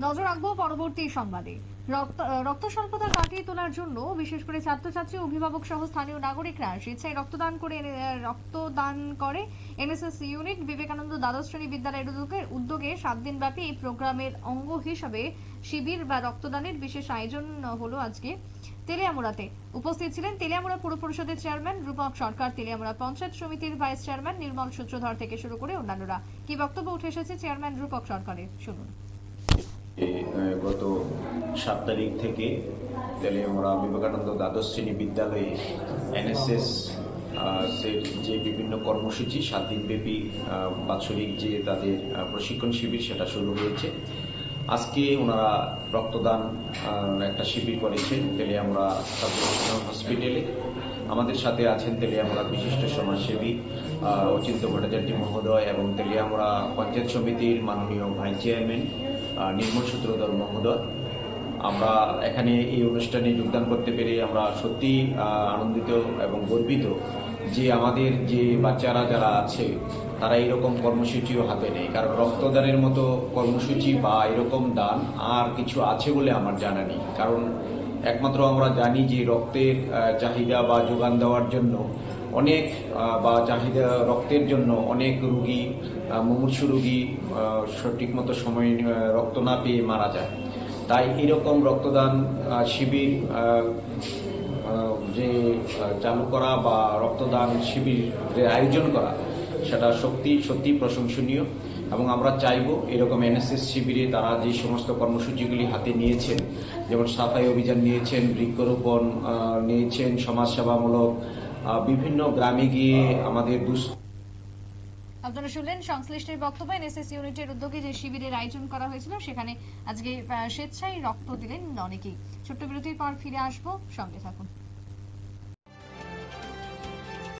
নজর রাখবো পরবর্তী সংবাদে। রক্ত স্বল্পতা কাটিয়ে তোলার জন্য বিশেষ করে ছাত্রছাত্রী, অভিভাবক সহ স্থানীয় নাগরিকরা স্বেচ্ছায় রক্তদান করে এনএসএস ইউনিট। বিবেকানন্দ দ্বাদশ শ্রেণী বিদ্যালয়ের উদ্যোগে 7 দিন ব্যাপী এই প্রোগ্রামের অঙ্গ হিসাবে শিবির বা রক্তদানের বিশেষ আয়োজন হলো আজকে তেলিয়ামুড়াতে। উপস্থিত ছিলেন তেলিয়ামুড়া পুর পরিষদের চেয়ারম্যান রূপক সরকার, তেলিয়ামুড়া পঞ্চায়েত সমিতির ভাইস চেয়ারম্যান নির্মল সূত্রধর থেকে শুরু করে অন্যান্যরা। কি বক্তব্য উঠে এসেছে চেয়ারম্যান রূপক সরকারের, শুনুন। গত 7 তারিখ থেকে তেলিয়ামুড়া বিবেকানন্দ দ্বাদশ শ্রেণী বিদ্যালয়ে এনএসএস যে বিভিন্ন কর্মসূচি 7 দিন ব্যাপী বাৎসরিক যে তাদের প্রশিক্ষণ শিবির সেটা শুরু হয়েছে। আজকে ওনারা রক্তদান একটা শিবির করেছেন তেলিয়ামুড়া সাব ডিভিশনাল হসপিটালে। আমাদের সাথে আছেন তেলিয়ামুড়ার বিশিষ্ট সমাজসেবী অচিন্ত ভট্টাচার্য মহোদয় এবং তেলিয়ামুড়া পঞ্চায়েত সমিতির মাননীয় ভাইস চেয়ারম্যান নির্মল সূত্রধর মহোদয়। আমরা এখানে এই অনুষ্ঠানে যোগদান করতে পেরে আমরা সত্যি আনন্দিত এবং গর্বিত যে আমাদের যে বাচ্চারা যারা আছে তারা এরকম কর্মসূচিও হাতে নেয়। কারণ রক্তদানের মতো কর্মসূচি বা এরকম দান আর কিছু আছে বলে আমার জানা নেই। কারণ একমাত্র আমরা জানি যে রক্তের চাহিদা বা যোগান দেওয়ার জন্য অনেক বা চাহিদা রক্তের জন্য অনেক রোগী, মুমূর্ষু রোগী সঠিক মতো সময় রক্ত না পেয়ে মারা যায়। তাই এরকম রক্তদান শিবির যে চালু করা বা রক্তদান শিবিরের আয়োজন করা সেটা সত্যি প্রশংসনীয়। এবং আমরা চাইব এরকম এনএসএস শিবিরে তারা যে সমস্ত কর্মসূচিগুলি হাতে নিয়েছেন, যেমন সাফাই অভিযান নিয়েছেন, বৃক্ষরোপণ নিয়েছেন, সমাজসেবামূলক বিভিন্ন গ্রামে গিয়ে আমাদের আপনারা শুনলেন সংশ্লিষ্টের বক্তব্য। এনএসএস ইউনিটের উদ্যোগে যে শিবিরের আয়োজন করা হয়েছিল সেখানে আজকে স্বেচ্ছায় রক্ত দিলেন অনেকেই। ছোট্ট বিরতির পর ফিরে আসবো, সঙ্গে থাকুন।